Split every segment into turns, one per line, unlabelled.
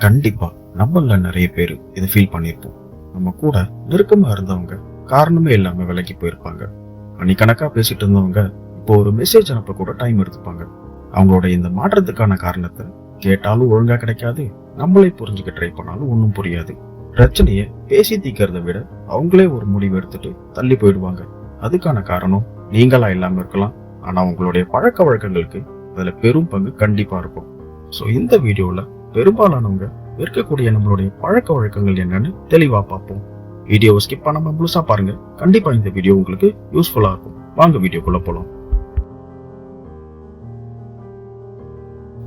கண்டிப்பா நம்மள நிறைய பேர் இதை ஃபீல் பண்ணிருப்போம். நம்ம கூட நெருக்கமா இருந்தவங்க காரணமே இல்லாம விலகி போயிருப்பாங்க. மணிக்கணக்கா பேசிட்டு இருந்தவங்க இப்போ ஒரு மெசேஜ் அனுப்ப கூட டைம் எடுத்துப்பாங்க. அவங்களோட இந்த மாற்றத்துக்கான காரணத்தை கேட்டாலும் ஒழுங்கா கிடைக்காது, நம்மளே புரிஞ்சுக்க ட்ரை பண்ணாலும் ஒன்றும் புரியாது. பிரச்சனைய பேசி தீக்கிறத விட அவங்களே ஒரு முடிவு எடுத்துட்டு தள்ளி போயிடுவாங்க. அதுக்கான காரணம் நீங்களா இல்லாம இருக்கலாம், ஆனா உங்களுடைய பழக்க வழக்கங்களுக்கு அதுல பெரும் பங்கு கண்டிப்பா இருக்கும். சோ இந்த வீடியோல பெரும்பாலானவங்க இருக்கக்கூடிய நம்மளுடைய பழக்க வழக்கங்கள் என்னன்னு தெளிவா பார்ப்போம். வீடியோவை ஸ்கிப் பண்ணாம முழுசா பாருங்க. கண்டிப்பா இந்த வீடியோ உங்களுக்கு யூஸ்ஃபுல்லா இருக்கும். வாங்க வீடியோக்குள்ள போலாம்.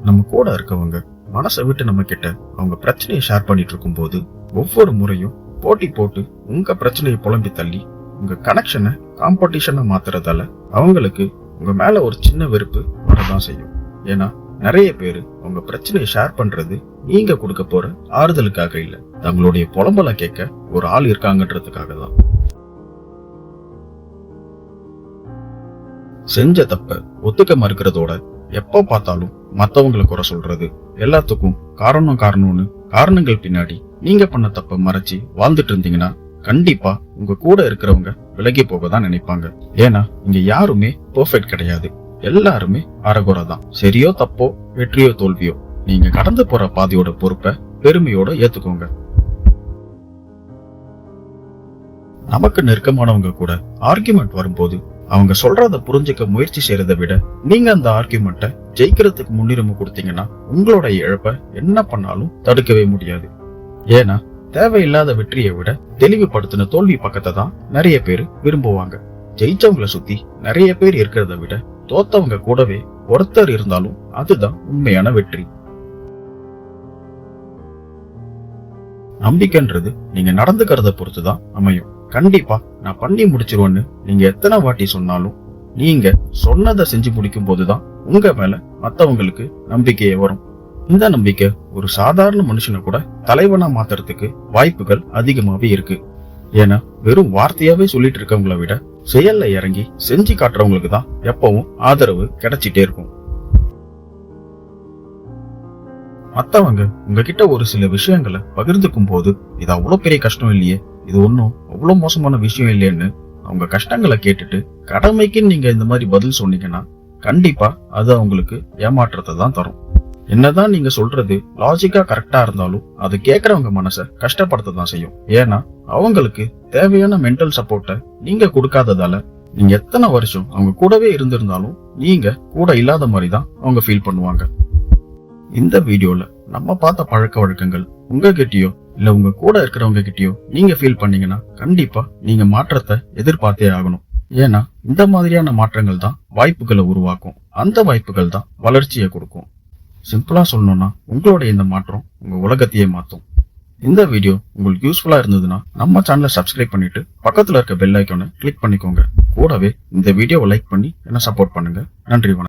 நம்ம கூட இருக்கவங்க மனசை விட்டு நம்ம கிட்ட அவங்க பிரச்சனையை ஷேர் பண்ணிட்டு இருக்கும் போது ஒவ்வொரு முறையும் போட்டி போட்டு உங்க பிரச்சனையை புலம்பி தள்ளி உங்க கனெக்ஷனை காம்படிஷனை மாத்துறதால அவங்களுக்கு உங்க மேல ஒரு சின்ன வெறுப்பு வரதான் செய்யும். ஏன்னா நிறைய பேரு உங்க பிரச்சனையை ஷேர் பண்றது நீங்க கொடுக்க போற ஆறுதலுக்காக இல்ல, தங்களுடைய புலம்பலை கேட்க ஒரு ஆள் இருக்காங்கன்றதுக்காக தான். செஞ்ச தப்ப ஒத்துக்க மறுக்கிறதோட எப்ப பார்த்தாலும் மத்தவங்களை குறை சொல்றது, எல்லாத்துக்கும் காரணம்னு காரணங்கள் பின்னாடி நீங்க பண்ண தப்ப மறைச்சு வாழ்ந்துட்டு இருந்தீங்கன்னா கண்டிப்பா உங்க கூட இருக்கிறவங்க விலகி போக தான் நினைப்பாங்க. ஏன்னா இங்க யாருமே பெர்ஃபெக்ட் கிடையாது, எல்லாருமே அறகுறை தான். சரியோ தப்போ, வெற்றியோ தோல்வியோ, நீங்க கடந்து போற பாதையோட பொறுப்பை பெருமையோட ஏத்துக்கோங்க. நமக்கு நெருக்கமானவங்க கூட ஆர்கியூமெண்ட் வரும்போது அவங்க சொல்றத புரிஞ்சுக்க முயற்சி செய்யறதை விட நீங்க அந்த ஆர்கியூமெண்ட்டை ஜெயிக்கிறதுக்கு முன்னுரிமை கொடுத்தீங்கன்னா உங்களோட இழப்ப என்ன பண்ணாலும் தடுக்கவே முடியாது. ஏன்னா தேவையில்லாத வெற்றியை விட தெளிவுபடுத்தின தோல்வி பக்கத்தை தான் நிறைய பேர் விரும்புவாங்க. ஜெயிச்சவங்களை சுத்தி நிறைய பேர் இருக்கிறத விட தோத்தவங்க கூடவே ஒருத்தர் இருந்தாலும் அதுதான் உண்மையான வெற்றி. நம்பிக்கைன்றது நீங்க நடந்துக்கிறத பொறுத்துதான் அமையும். கண்டிப்பா நான் பண்ணி முடிச்சிருவேன்னு நீங்க எத்தனை வாட்டி சொன்னாலும் நீங்க சொன்னதை செஞ்சு முடிக்கும் போதுதான் உங்க மேல மத்தவங்களுக்கு நம்பிக்கையே வரும். இந்த நம்பிக்கை ஒரு சாதாரண மனுஷனை கூட தலைவனா மாத்துறதுக்கு வாய்ப்புகள் அதிகமாவே இருக்கு. ஏன்னா வெறும் வார்த்தையாவே சொல்லிட்டு இருக்கவங்களை விட செயல்ல இறங்கி செஞ்சு காட்டுறவங்களுக்கு தான் எப்பவும் ஆதரவு கிடைச்சிட்டே இருக்கும். மத்தவங்க உங்ககிட்ட ஒரு சில விஷயங்களை பகிர்ந்துக்கும் போது இது அவ்வளவு பெரிய கஷ்டம் இல்லையே, இது ஒன்னும் அவ்வளவு மோசமான விஷயம் இல்லையேன்னு அவங்க கஷ்டங்களை கேட்டுட்டு கடமைக்கு நீங்க இந்த மாதிரி பதில் சொன்னீங்கன்னா கண்டிப்பா அது அவங்களுக்கு ஏமாற்றத்தை தான் தரும். என்னதான் நீங்க சொல்றது லாஜிக்கா கரெக்டா இருந்தாலும் அது கேட்கறவங்க மனசை கஷ்டப்படுத்த தான் செய்யும். ஏன்னா அவங்களுக்கு தேவையான மென்டல் சப்போர்ட்டை நீங்க கொடுக்காததால நீங்க எத்தனை வருஷம் அவங்க கூடவே இருந்திருந்தாலும் நீங்க கூட இல்லாத மாதிரி தான் அவங்க ஃபீல் பண்ணுவாங்க. இந்த வீடியோல நம்ம பார்த்த பழக்க வழக்கங்கள் உங்ககிட்டயோ இல்ல உங்க கூட இருக்கிறவங்க கிட்டயோ நீங்க ஃபீல் பண்ணீங்கன்னா கண்டிப்பா நீங்க மாற்றத்தை எதிர்பார்த்தே ஆகணும். ஏன்னா இந்த மாதிரியான மாற்றங்கள் தான் வாய்ப்புகளை உருவாக்கும், அந்த வாய்ப்புகள் தான் வளர்ச்சியை கொடுக்கும். சிம்பிளா சொல்லணும்னா உங்களோட இந்த மாற்றம் உங்க உலகத்தையே மாத்தும். இந்த வீடியோ உங்களுக்கு யூஸ்ஃபுல்லா இருந்ததுன்னா நம்ம சேனலை சப்ஸ்கிரைப் பண்ணிட்டு பக்கத்துல இருக்க பெல் ஐக்கானை கிளிக் பண்ணிக்கோங்க. கூடவே இந்த வீடியோவை லைக் பண்ணி என்ன சப்போர்ட் பண்ணுங்க. நன்றி, வணக்கம்.